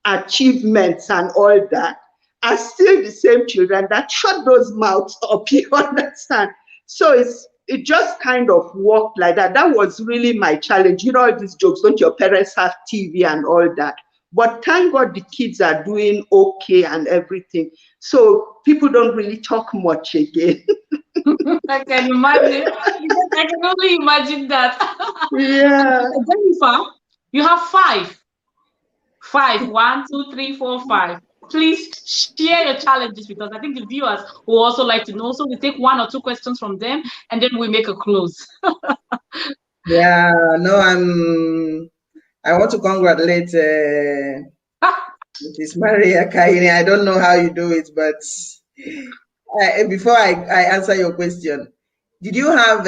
achievements and all that, are still the same children that shut those mouths up, you understand? So it just kind of worked like that. That was really my challenge. You know, all these jokes, don't your parents have TV and all that? But thank God the kids are doing okay and everything. So people don't really talk much again. I can imagine. I can only imagine that. Yeah. Jennifer, you have 5. 5. 1, 2, 3, 4, 5. Please share your challenges with us. I think the viewers will also like to know. So we take 1 or 2 questions from them and then we make a close. Yeah, no, I want to congratulate Mrs. Maria Kaine. I don't know how you do it, but before I answer your question, did you have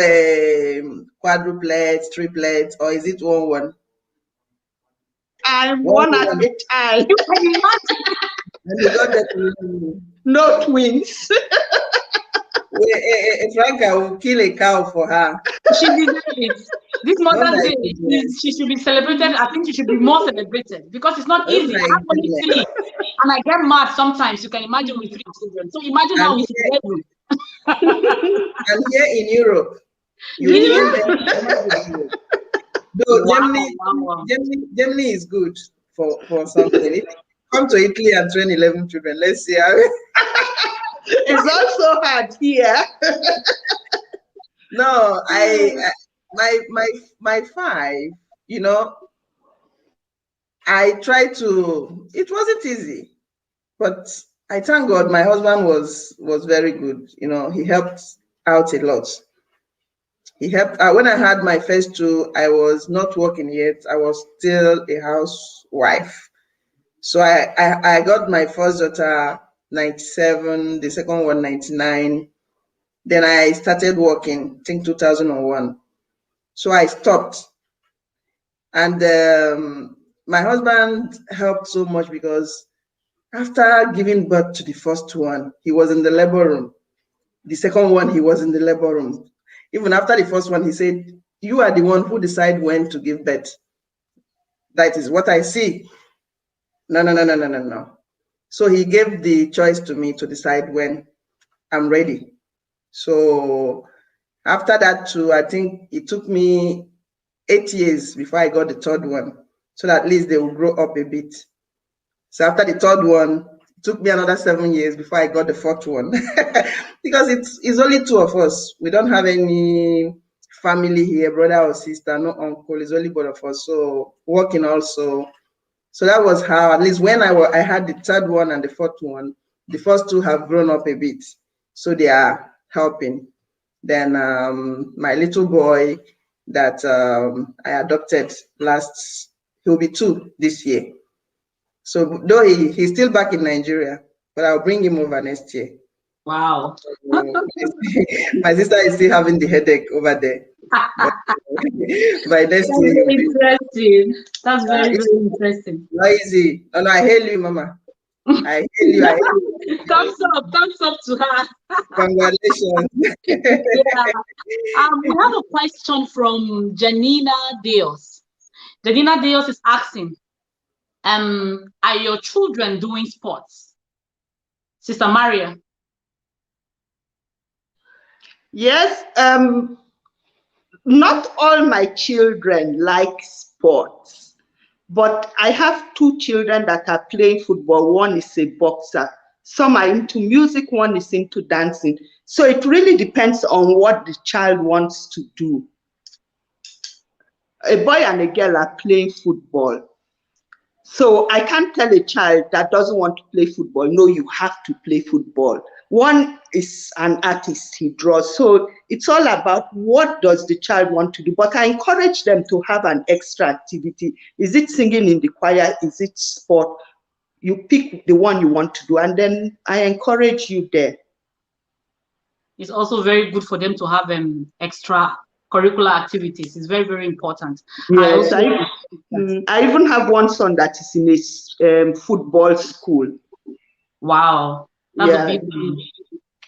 quadruplets, triplets, or is it one? I'm one at a time. You can imagine. And you got the No twins. Franca will kill a cow for her. She deserves it. This Mother's Day, she should be celebrated. I think she should be more celebrated because it's not easy. I have only 3, and I get mad sometimes. You can imagine with 3 children. So imagine how it's 11. I'm here in Europe. Germany is good for something. If you come to Italy and train 11 children, let's see how it's also hard here. No, my 5, you know, I tried to, it wasn't easy, but I thank God my husband was very good. You know, he helped out a lot. He helped when I had my first 2, I was not working yet. I was still a housewife. So I got my first daughter 97, the second one 99. Then I started working, I think 2001. So I stopped. And my husband helped so much because after giving birth to the first one, he was in the labor room. The second one, he was in the labor room. Even after the first one, he said, you are the one who decide when to give birth. That is what I see. No. So he gave the choice to me to decide when I'm ready. So after that too, I think it took me 8 years before I got the third one. So that at least they will grow up a bit. So after the third one, it took me another 7 years before I got the fourth one. Because it's only 2 of us. We don't have any family here, brother or sister, no uncle. It's only both of us. So working also. So that was how, at least when I had the third one and the fourth one, the first two have grown up a bit. So they are helping. Then my little boy that I adopted he'll be 2 this year. So though he's still back in Nigeria, but I'll bring him over next year. Wow. My sister is still having the headache over there. By next That's year, very interesting. That's very, very interesting. Noisy. No, I hail you, Mama. I hail you. I hail you. Thumbs up to her. Congratulations. Yeah. We have a question from Janina Deos. Janina Deos is asking, are your children doing sports? Sister Maria. Yes, not all my children like sports, but I have 2 children that are playing football. One is a boxer. Some are into music, one is into dancing. So it really depends on what the child wants to do. A boy and a girl are playing football. So I can't tell a child that doesn't want to play football, no, you have to play football. One is an artist, he draws. So it's all about what does the child want to do. But I encourage them to have an extra activity. Is it singing in the choir? Is it sport? You pick the one you want to do, and then I encourage you there. It's also very good for them to have extra curricular activities. It's very, very important. Yes, I even have one son that is in a football school. Wow. That's a big one.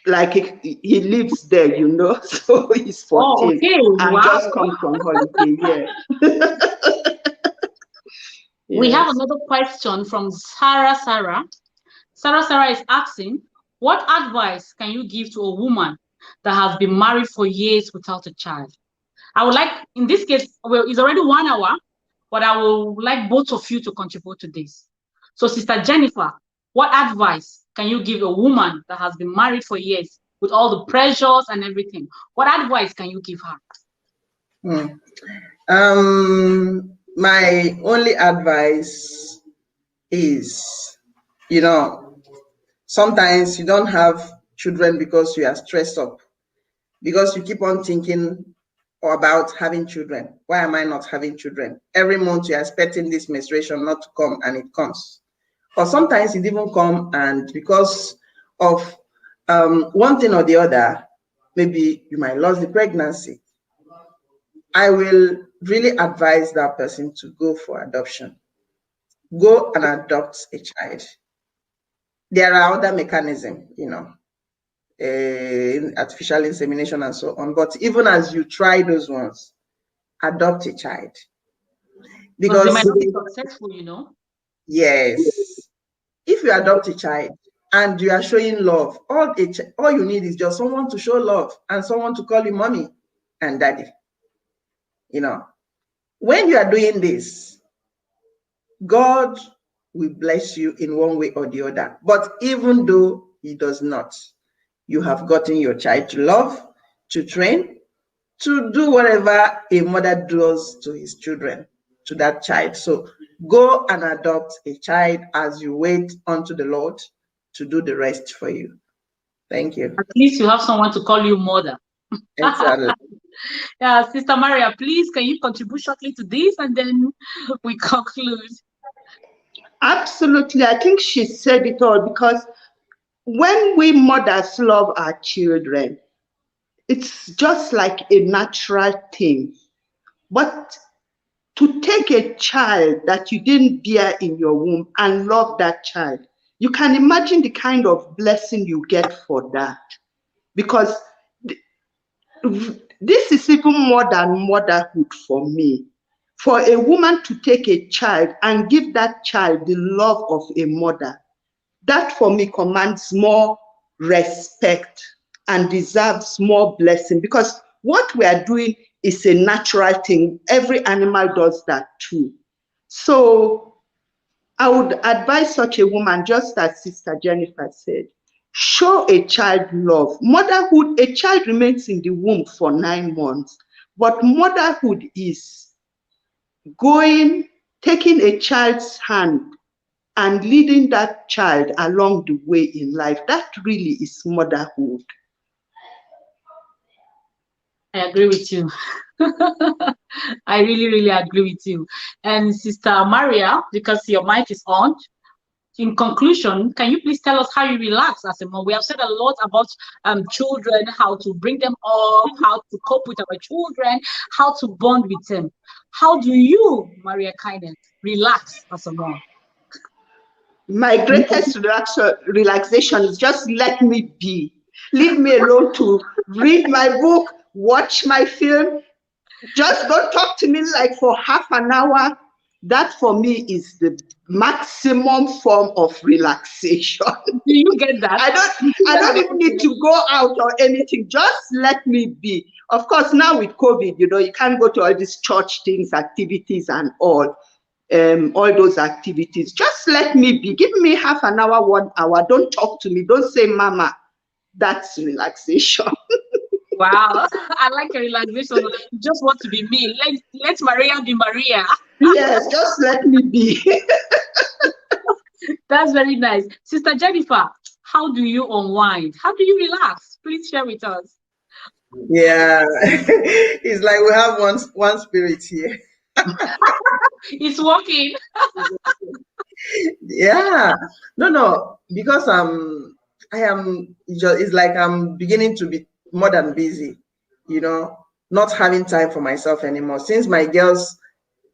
Like he lives there, you know, so he's 14 okay. and wow. just come from holiday. Yeah. We have another question from Sarah. Sarah is asking, what advice can you give to a woman that has been married for years without a child? I would like, in this case, well, it's already 1 hour, but I would like both of you to contribute to this. So, Sister Jennifer, what advice can you give a woman that has been married for years with all the pressures and everything? What advice can you give her? My only advice is, sometimes you don't have children because you are stressed up, because you keep on thinking about having children. Why am I not having children? Every month you're expecting this menstruation not to come, and it comes. Or sometimes it even comes, and because of one thing or the other, maybe you might lose the pregnancy. I will really advise that person to go for adoption. Go and adopt a child. There are other mechanisms, artificial insemination and so on. But even as you try those ones, adopt a child. Because they might not be successful, Yes. If you adopt a child and you are showing love, all you need is just someone to show love and someone to call you mommy and daddy. When you are doing this, God will bless you in one way or the other. But even though he does not, you have gotten your child to love, to train, to do whatever a mother does to his children, to that child. So go and adopt a child as you wait unto the Lord to do the rest for you. Thank you. At least you have someone to call you mother. Exactly. Yeah, Sister Maria, please, can you contribute shortly to this, and then we conclude? Absolutely. I think she said it all, because when we mothers love our children, it's just like a natural thing. But to take a child that you didn't bear in your womb and love that child, you can imagine the kind of blessing you get for that. Because this is even more than motherhood for me. For a woman to take a child and give that child the love of a mother, that for me commands more respect and deserves more blessing, because what we are doing is a natural thing. Every animal does that too. So I would advise such a woman, just as Sister Jennifer said, show a child love. Motherhood, a child remains in the womb for 9 months, But motherhood is taking a child's hand and leading that child along the way in life. That really is motherhood. I agree with you. I really, really agree with you. And Sister Maria, because your mic is on, in conclusion, can you please tell us how you relax as a mom? We have said a lot about children, how to bring them up, how to cope with our children, how to bond with them. How do you, Maria Kaine, relax as a mom? My greatest relaxation is just let me be. Leave me alone to read my book, watch my film. Just don't talk to me like for half an hour. That for me is the maximum form of relaxation. Do you get that? I don't even need to go out or anything. Just let me be. Of course, now with COVID, you can't go to all these church things, activities and all those activities. Just let me be. Give me half an hour, 1 hour. Don't talk to me. Don't say mama. That's relaxation. Wow, I like a relaxation. You just want to be me. Let Maria be Maria. Yes, just let me be. That's very nice. Sister Jennifer, how do you unwind? How do you relax? Please share with us. Yeah, it's like we have one spirit here. It's working. Yeah, no, because it's like I'm beginning to be more than busy, not having time for myself anymore. Since my girls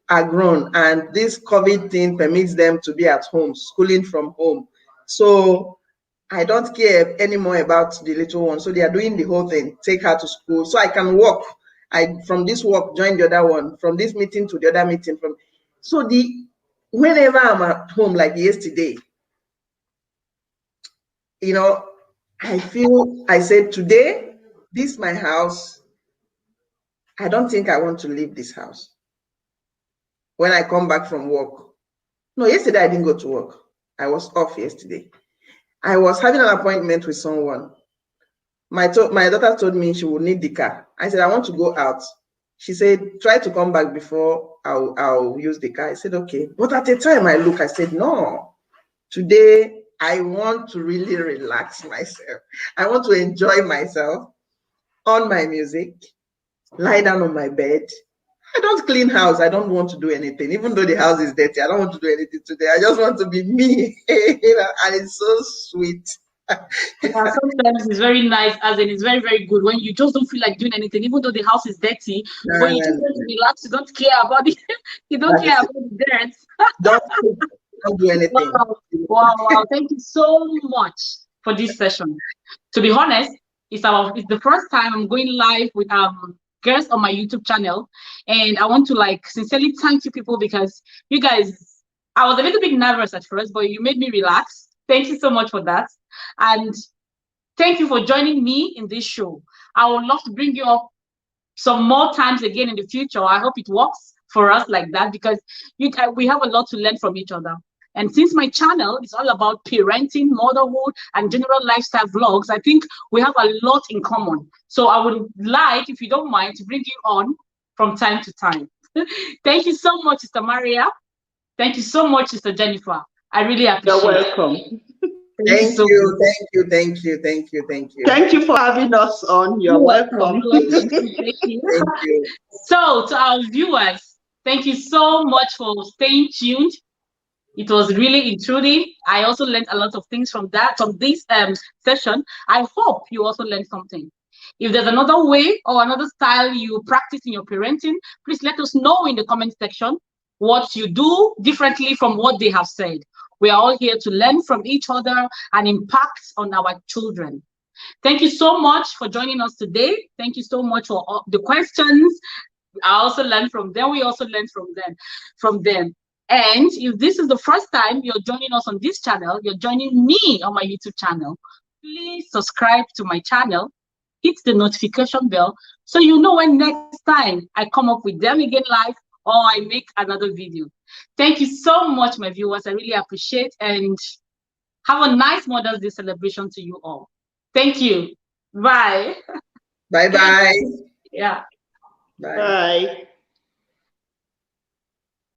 are grown and this COVID thing permits them to be at home, schooling from home. So I don't care anymore about the little one. So they are doing the whole thing, take her to school. So I can walk. From this walk, join the other one, from this meeting to the other meeting. Whenever I'm at home, like yesterday, I said, today, this is my house. I don't think I want to leave this house. When I come back from work. No, yesterday I didn't go to work. I was off yesterday. I was having an appointment with someone. My daughter told me she would need the car. I said, I want to go out. She said, try to come back before I'll use the car. I said, okay. But at the time I said, no, today I want to really relax myself. I want to enjoy myself, on my music, lie down on my bed. I don't clean house. I don't want to do anything. Even though the house is dirty, I don't want to do anything today. I just want to be me. And it's so sweet. Yeah, sometimes it's very nice, as in it's very, very good when you just don't feel like doing anything, even though the house is dirty, but you just want to relax. You don't care about it. You don't care about the dirt. Don't do anything. Wow. Thank you so much for this session. To be honest, it's the first time I'm going live with girls on my YouTube channel, and I want to sincerely thank you people, because you guys, I was a little bit nervous at first, but you made me relax. Thank you so much for that. And thank you for joining me in this show. I would love to bring you up some more times again in the future. I hope it works for us like that, because we have a lot to learn from each other. And since my channel is all about parenting, motherhood, and general lifestyle vlogs, I think we have a lot in common. So I would like, if you don't mind, to bring you on from time to time. Thank you so much, Sister Maria. Thank you so much, Sister Jennifer. I really appreciate it. You're welcome. Thank you. Thank you for having us on. You're welcome. Thank you. So, to our viewers, thank you so much for staying tuned. It was really intriguing. I also learned a lot of things from this session. I hope you also learned something. If there's another way or another style you practice in your parenting, please let us know in the comment section what you do differently from what they have said. We are all here to learn from each other and impact on our children. Thank you so much for joining us today. Thank you so much for all the questions. I also learned from them. We also learned from them. And if this is the first time you're joining us on this channel, you're joining me on my YouTube channel, please subscribe to my channel, hit the notification bell, so you know when next time I come up with them again live or I make another video. Thank you so much, my viewers. I really appreciate, and have a nice Mother's Day celebration to you all. Thank you. Bye. Bye-bye. Yeah. Bye. Bye.